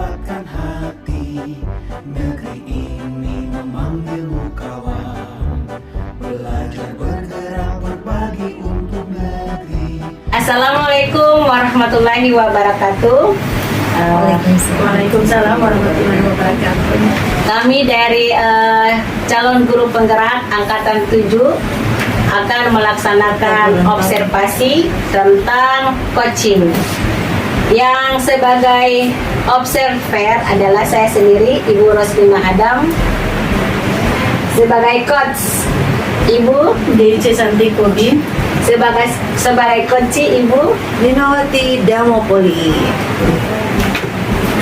mendapatkan hati. Negeri ini memanggilmu kawan, belajar bergerak berbagi untuk negeri. Assalamualaikum warahmatullahi wabarakatuh. Waalaikumsalam warahmatullahi wabarakatuh. Kami dari calon guru penggerak angkatan 7 akan melaksanakan observasi tentang coaching. Yang sebagai observer adalah saya sendiri, Ibu Roslina Adam. Sebagai coach, Ibu DC Santi Kobi, sebagai coach, Ibu Linawati Damopoli.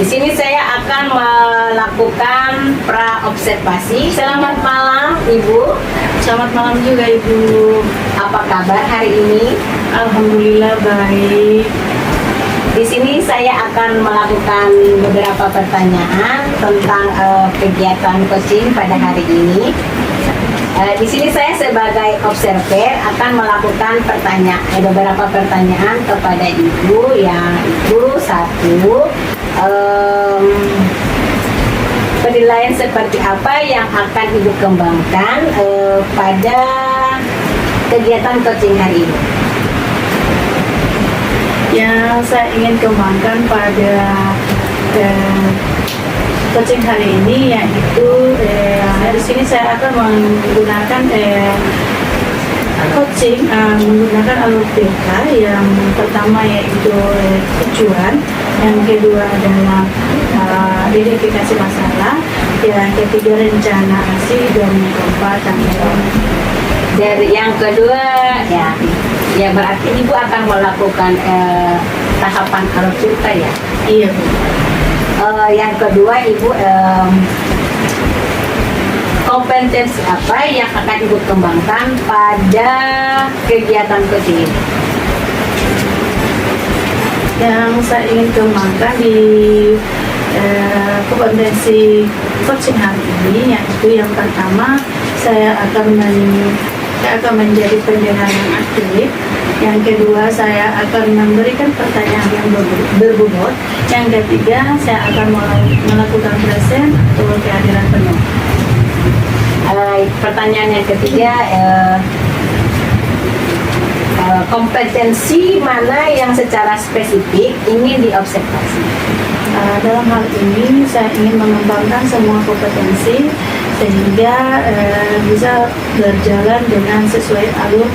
Di sini saya akan melakukan pra-observasi. Selamat malam, Ibu. Selamat malam juga Ibu. Apa kabar hari ini? Alhamdulillah baik. Di sini saya akan melakukan beberapa pertanyaan tentang kegiatan coaching pada hari ini. Di sini saya sebagai observer akan melakukan beberapa pertanyaan kepada Ibu, yang itu satu, penilaian seperti apa yang akan Ibu kembangkan pada kegiatan coaching hari ini? Yang saya ingin kembangkan pada coaching hari ini yaitu di sini saya akan menggunakan coaching menggunakan alur PK. Yang pertama yaitu tujuan, yang kedua adalah identifikasi masalah, yang ketiga rencana aksi, dan yang keempat tanggung. Dari yang kedua ya berarti Ibu akan melakukan tahapan alur cerita ya. Iya Bu. Yang kedua Ibu, kompetensi apa yang akan Ibu kembangkan pada kegiatan coaching ini? Yang saya ingin kembangkan di kompetensi coaching hari ini yaitu yang pertama, saya akan menjadi pendengar yang aktif. Yang kedua, saya akan memberikan pertanyaan yang berbobot. Yang ketiga, saya akan melakukan present atau kehadiran penuh. Pertanyaan yang ketiga, kompetensi mana yang secara spesifik ingin diobservasi? Dalam hal ini, saya ingin mengembangkan semua kompetensi sehingga bisa berjalan dengan sesuai alur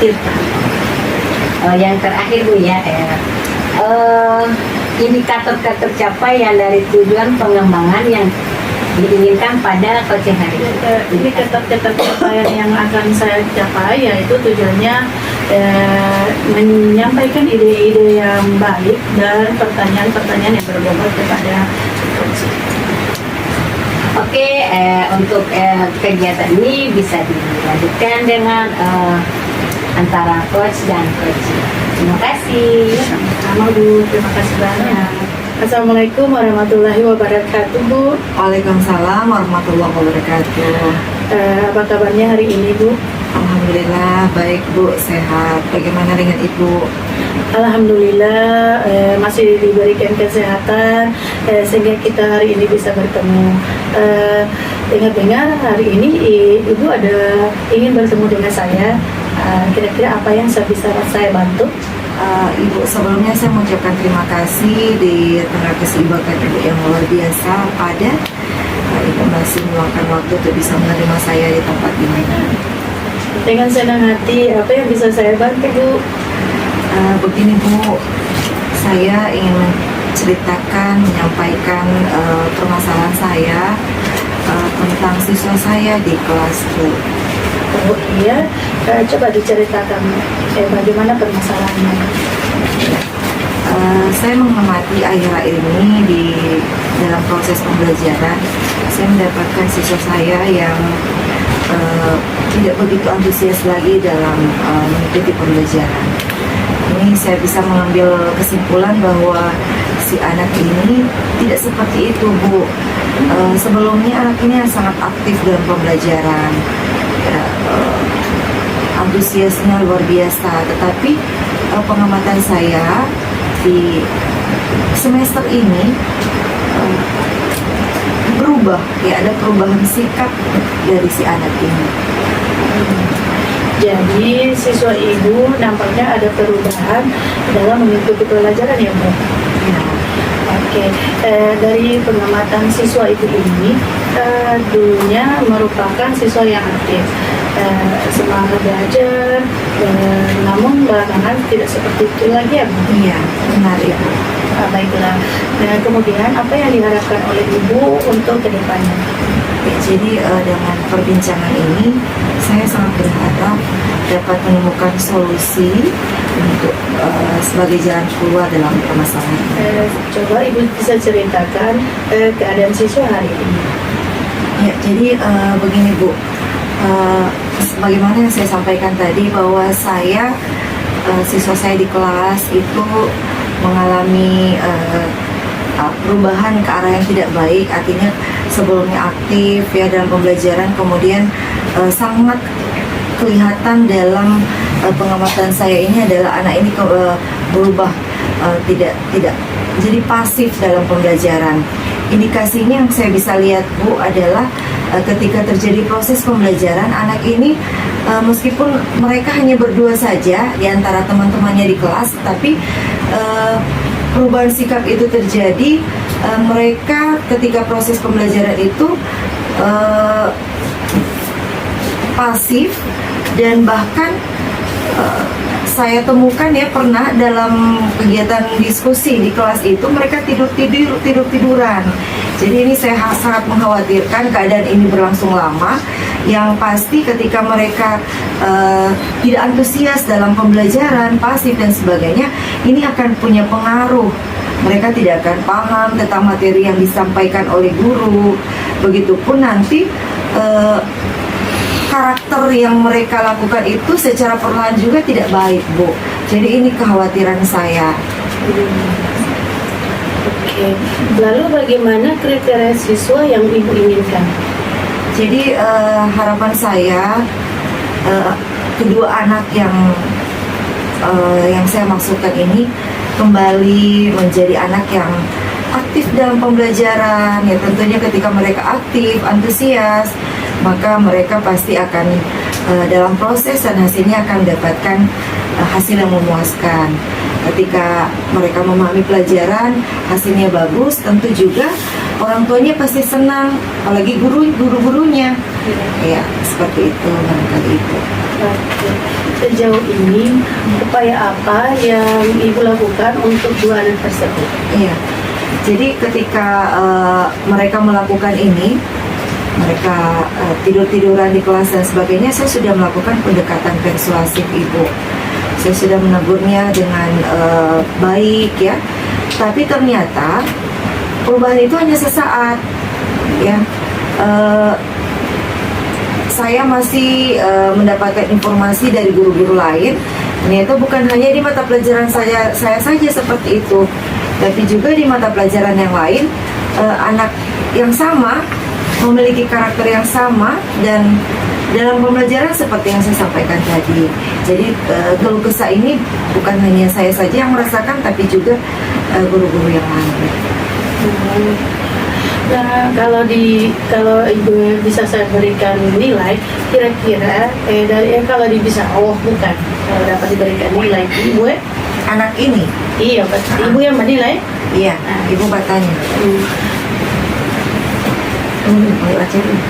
tirta. Yang terakhir Bu ya, indikator tercapai dari tujuan pengembangan yang diinginkan pada coaching hari ini. Indikator tercapai yang akan saya capai yaitu tujuannya menyampaikan ide-ide yang baik dan pertanyaan-pertanyaan yang berbobot kepada coach. Oke, untuk kegiatan ini bisa dilanjutkan dengan antara coach dan coach. Terima kasih. Sama Bu, terima kasih banyak. Assalamualaikum warahmatullahi wabarakatuh Bu. Waalaikumsalam warahmatullahi wabarakatuh. Apa kabarnya hari ini Bu? Alhamdulillah baik Bu, sehat. Bagaimana dengan Ibu? Alhamdulillah masih diberikan kesehatan sehingga kita hari ini bisa bertemu. Dengar-dengar hari ini Ibu ada ingin bertemu dengan saya. Kira-kira apa yang bisa saya bantu? Ibu, sebelumnya saya mengucapkan terima kasih di tengah kesibukan Ibu yang luar biasa pada Ibu masih meluangkan waktu untuk bisa menerima saya di tempat ini. Dengan senang hati, apa yang bisa saya bantu Bu? Begini Bu, saya ingin menceritakan, menyampaikan permasalahan saya tentang siswa saya di kelas Bu. Oh iya, coba diceritakan bagaimana permasalahannya. Saya mengamati akhir-akhir ini di dalam proses pembelajaran, saya mendapatkan siswa saya yang tidak begitu antusias lagi dalam mengikuti pembelajaran. Ini saya bisa mengambil kesimpulan bahwa si anak ini tidak seperti itu Bu. Sebelumnya anak ini sangat aktif dalam pembelajaran, antusiasnya luar biasa, tetapi pengamatan saya di semester ini berubah, ya ada perubahan sikap dari si anak ini. Jadi siswa ibu nampaknya ada perubahan dalam mengikuti pelajaran ya Bu? Ya. Oke, dari pengamatan siswa ibu ini dulunya merupakan siswa yang aktif, semangat belajar, namun belakangan tidak seperti itu lagi ya Bu? Iya, benar Ibu. Baiklah, kemudian apa yang diharapkan oleh ibu untuk kedepannya? Ya, jadi dengan perbincangan ini saya sangat berharap dapat menemukan solusi untuk sebagai jalan keluar dalam permasalahan. Coba ibu bisa ceritakan keadaan siswa hari ini. Ya, jadi begini Bu, sebagaimana yang saya sampaikan tadi bahwa siswa saya di kelas itu mengalami perubahan ke arah yang tidak baik, artinya sebelumnya aktif ya dalam pembelajaran, kemudian sangat kelihatan dalam pengamatan saya ini adalah anak ini berubah, tidak jadi pasif dalam pembelajaran. Indikasinya yang saya bisa lihat Bu adalah ketika terjadi proses pembelajaran, anak ini meskipun mereka hanya berdua saja di antara teman-temannya di kelas, tapi perubahan sikap itu terjadi. Mereka ketika proses pembelajaran itu pasif, dan bahkan saya temukan ya pernah dalam kegiatan diskusi di kelas itu mereka tiduran. Jadi ini saya sangat mengkhawatirkan keadaan ini berlangsung lama. Yang pasti ketika mereka tidak antusias dalam pembelajaran, pasif dan sebagainya, ini akan punya pengaruh. Mereka tidak akan paham tentang materi yang disampaikan oleh guru. Begitupun nanti karakter yang mereka lakukan itu secara perlahan juga tidak baik Bu. Jadi ini kekhawatiran saya. Oke, lalu bagaimana kriteria siswa yang ibu inginkan? Jadi harapan saya kedua anak yang saya maksudkan ini kembali menjadi anak yang aktif dalam pembelajaran. Ya tentunya ketika mereka aktif, antusias, maka mereka pasti akan dalam proses dan hasilnya akan mendapatkan hasil yang memuaskan. Ketika mereka memahami pelajaran, hasilnya bagus, tentu juga orang tuanya pasti senang, apalagi guru-gurunya. Ya, seperti itu barangkali itu. Oke. Sejauh ini upaya apa yang ibu lakukan untuk dua anak tersebut? Iya. Jadi ketika mereka melakukan ini, mereka tidur-tiduran di kelas dan sebagainya, saya sudah melakukan pendekatan persuasif Ibu. Saya sudah menegurnya dengan baik ya. Tapi ternyata perubahan itu hanya sesaat ya. Saya masih mendapatkan informasi dari guru-guru lain. Ternyata bukan hanya di mata pelajaran saya saja seperti itu, tapi juga di mata pelajaran yang lain anak yang sama memiliki karakter yang sama dan dalam pembelajaran seperti yang saya sampaikan tadi. Jadi keluh kesah ini bukan hanya saya saja yang merasakan, tapi juga guru-guru yang lain. Nah, kalau ibu bisa saya berikan nilai, kira-kira kalau bisa bukan kalau dapat diberikan nilai ibu Anak ini, iya betul. Ibu yang menilai? iya, Ibu bertanya. Boleh baca dulu.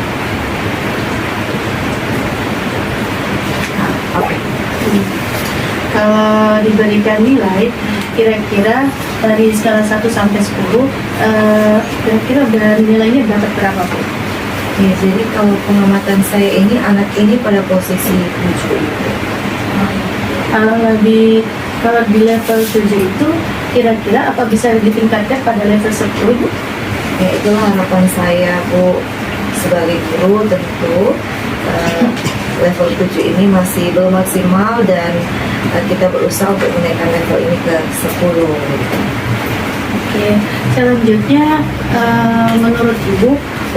Oke. Kalau diberikan nilai, kira-kira dari skala 1 sampai 10, kira-kira nilainya dapat berapa Bu? Ya, jadi kalau pengamatan saya ini anak ini pada posisi 7. Kalau di level 7 itu, kira-kira apa bisa ditingkatkan pada level 10 Bu? Ya, itulah harapan saya Bu, sebagai guru tentu level 7 ini masih belum maksimal dan kita berusaha untuk menaikkan level ini ke 10. Oke, selanjutnya menurut Ibu,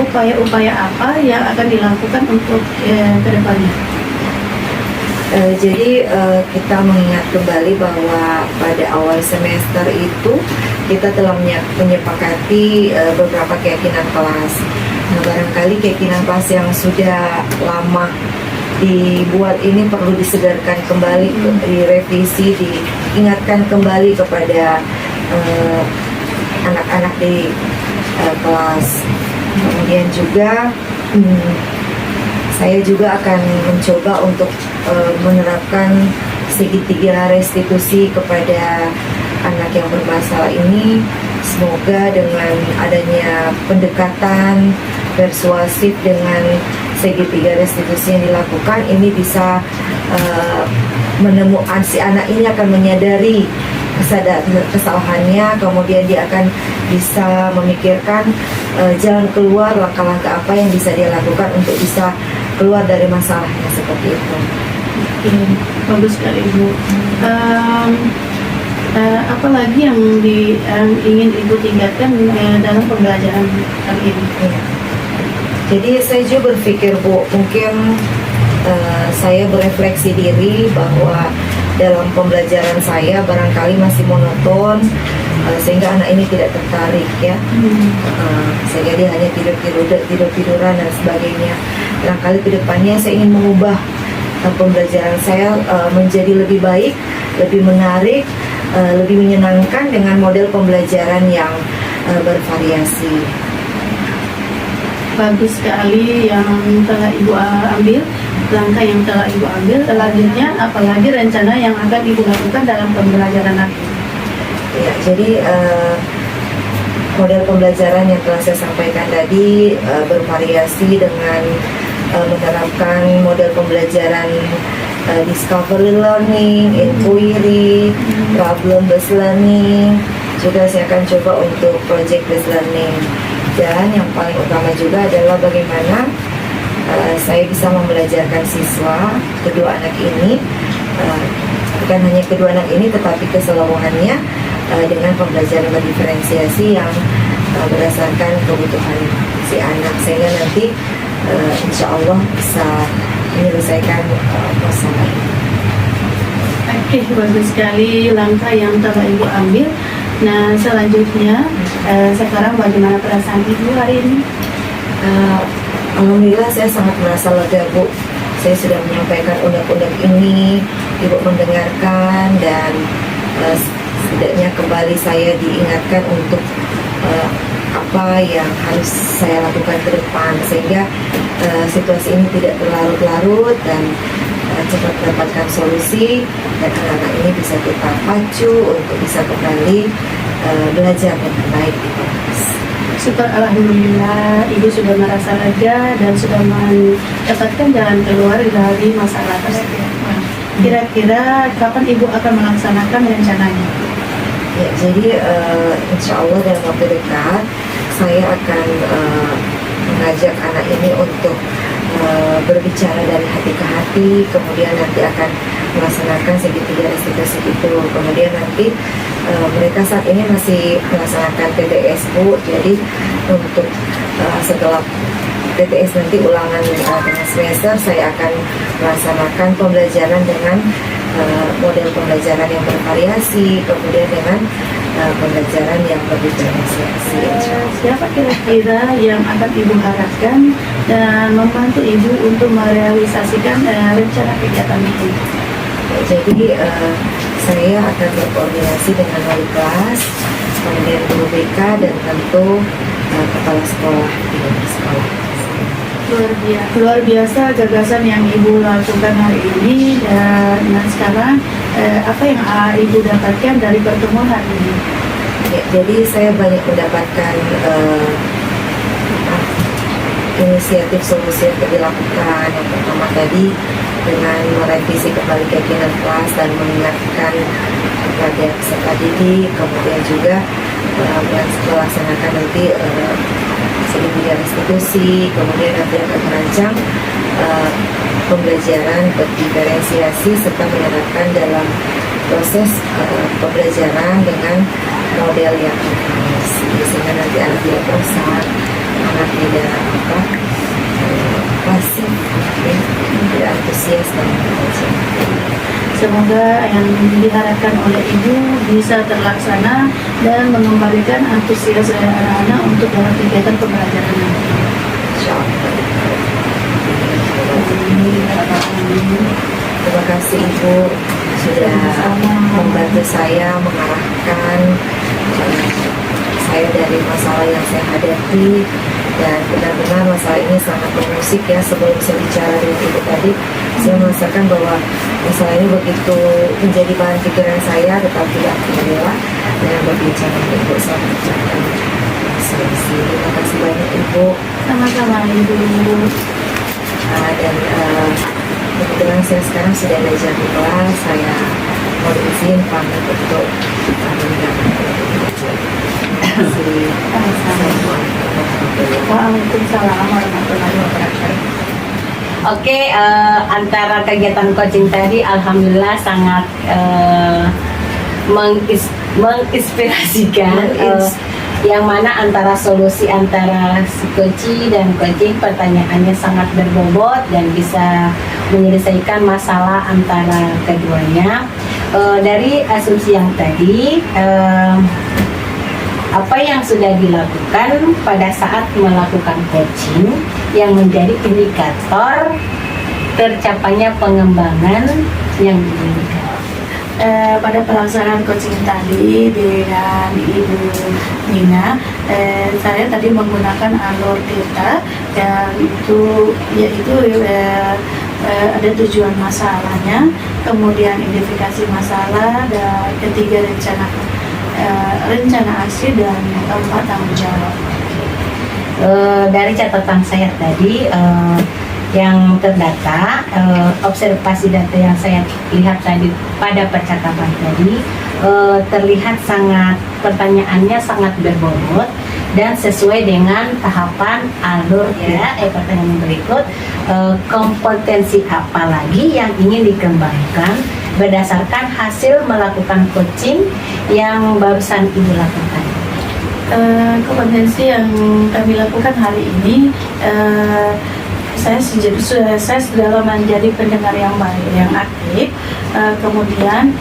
upaya-upaya apa yang akan dilakukan untuk ke depannya? Jadi kita mengingat kembali bahwa pada awal semester itu kita telah menyepakati beberapa keyakinan kelas. Nah, barangkali keyakinan kelas yang sudah lama dibuat ini perlu disegarkan kembali, direvisi, diingatkan kembali kepada anak-anak di kelas. Kemudian juga saya juga akan mencoba untuk menerapkan segitiga restitusi kepada anak yang bermasalah ini. Semoga dengan adanya pendekatan persuasif dengan segitiga restitusi yang dilakukan, ini bisa menemukan, si anak ini akan menyadari kesalahannya, kemudian dia akan bisa memikirkan jalan keluar, langkah-langkah apa yang bisa dia lakukan untuk bisa keluar dari masalahnya seperti itu. Oke, bagus sekali Ibu. Apa lagi yang ingin Ibu tingkatkan dalam pembelajaran kali ini? Ya. Jadi saya juga berpikir Bu, mungkin saya berefleksi diri bahwa dalam pembelajaran saya barangkali masih monoton, sehingga anak ini tidak tertarik ya. Sehingga dia hanya tiduran dan sebagainya. Barangkali kedepannya saya ingin mengubah pembelajaran saya menjadi lebih baik, lebih menarik, lebih menyenangkan dengan model pembelajaran yang bervariasi. Bagus sekali yang telah Ibu ambil, langkah yang telah Ibu ambil. Selanjutnya, apalagi rencana yang akan Ibu lakukan dalam pembelajaran nanti? Ya, jadi model pembelajaran yang telah saya sampaikan tadi bervariasi dengan menerapkan model pembelajaran discovery learning, inquiry, problem based learning. Juga saya akan coba untuk project based learning. Dan yang paling utama juga adalah bagaimana saya bisa membelajarkan siswa, kedua anak ini, bukan hanya kedua anak ini tetapi keseluruhannya dengan pembelajaran berdiferensiasi yang berdasarkan kebutuhan si anak, sehingga nanti insya Allah bisa menyelesaikan masalah ini. Oke, bagus sekali langkah yang telah Ibu ambil. Nah, selanjutnya sekarang bagaimana perasaan Ibu hari ini? Alhamdulillah saya sangat merasa lega Bu. Saya sudah menyampaikan undang-undang ini, Ibu mendengarkan, dan setidaknya kembali saya diingatkan untuk apa yang harus saya lakukan ke depan, sehingga situasi ini tidak berlarut-larut dan cepat mendapatkan solusi, dan anak-anak ini bisa kita pacu untuk bisa kembali belajar dengan baik di kelas. Syukur Alhamdulillah, Ibu sudah merasa lega dan sudah mendapatkan jalan keluar dari masalah tersebut. Kira-kira kapan Ibu akan melaksanakan rencananya? Ya, jadi insya Allah dalam waktu dekat saya akan mengajak anak ini untuk berbicara dari hati ke hati, kemudian nanti akan melaksanakan segitiga restitusi itu. Kemudian nanti mereka saat ini masih melaksanakan TTS Bu, jadi untuk setelah TTS nanti ulangan tengah semester saya akan melaksanakan pembelajaran dengan model pembelajaran yang bervariasi, kemudian dengan pembelajaran yang berdiferensiasi. Siapa kira-kira yang akan Ibu harapkan dan membantu Ibu untuk merealisasikan rencana kegiatan itu? Jadi saya akan berkoordinasi dengan wali kelas, kemudian guru BK, dan tentu kepala sekolah di sekolah. Luar biasa gagasan yang Ibu lakukan hari ini. Dan sekarang apa yang Ibu dapatkan dari pertemuan hari ini? Ya, jadi saya banyak mendapatkan inisiatif solusi yang dilakukan. Yang pertama tadi dengan merevisi kembali keyakinan kelas dan mengingatkan kepada peserta didik, kemudian juga melaksanakan nanti segitiga restitusi, kemudian nanti akan merancang pembelajaran berdiferensiasi serta menerapkan dalam proses pembelajaran dengan model yang bervariasi, sehingga nanti anak tidak bosan, anak tidak pasif, ya, tidak antusias dalam belajar. Semoga yang diharapkan oleh Ibu bisa terlaksana dan mengembalikan antusias anak-anak untuk dalam kegiatan pembelajaran nanti. Terima kasih Ibu sudah membantu saya mengarahkan saya dari masalah yang saya hadapi, dan benar-benar masalah ini sangat mengusik ya. Sebelum saya bicara dengan Ibu tadi, saya merasakan bahwa masalah ini begitu menjadi bahan pikiran saya, tetapi alhamdulillah dengan berbicara dengan Ibu saya mengucapkan solusi. Terima kasih banyak Ibu. Sama-sama Ibu. Dan kebetulan saya sekarang sudah belajar di kelas, saya mau izin pamit untuk meninggalkan. Terima kasih. Waalaikumsalam warahmatullahi wabarakatuh. Oke, antara kegiatan coaching tadi alhamdulillah sangat menginspirasikan, yang mana antara solusi antara si coaching dan coaching pertanyaannya sangat berbobot dan bisa menyelesaikan masalah antara keduanya. Dari asumsi yang tadi, apa yang sudah dilakukan pada saat melakukan coaching yang menjadi indikator tercapainya pengembangan yang diinginkan. Pada pelaksanaan coaching tadi dengan Ibu Nina, saya tadi menggunakan alur theta, dan itu yaitu ada tujuan masalahnya, kemudian identifikasi masalah, dan ketiga rencana aksi, dan keempat tanggung jawab. Dari catatan saya tadi, yang terdata, observasi data yang saya lihat tadi pada percakapan tadi, terlihat sangat, pertanyaannya sangat berbobot dan sesuai dengan tahapan alur ya. Pertanyaan berikut, kompetensi apa lagi yang ingin dikembangkan berdasarkan hasil melakukan coaching yang barusan Ibu lakukan? Kompetensi yang kami lakukan hari ini, saya sudah menjadi pendengar yang baik, yang aktif, kemudian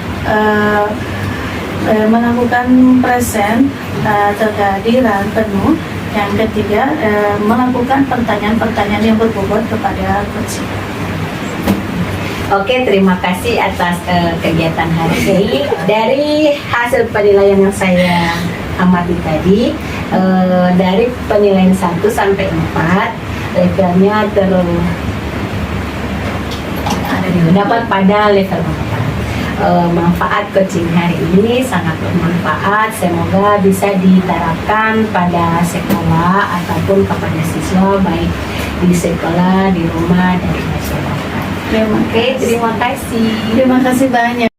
melakukan present kehadiran penuh, yang ketiga melakukan pertanyaan-pertanyaan yang berbobot kepada coaching. Oke, terima kasih atas kegiatan hari ini. Dari hasil penilaian yang saya amati tadi, dari penilaian 1 sampai 4, levelnya dapat pada level 4. Manfaat coaching hari ini sangat bermanfaat. Semoga bisa diterapkan pada sekolah ataupun kepada siswa, baik di sekolah, di rumah, dan di masyarakat. Oke, terima kasih. Terima kasih banyak.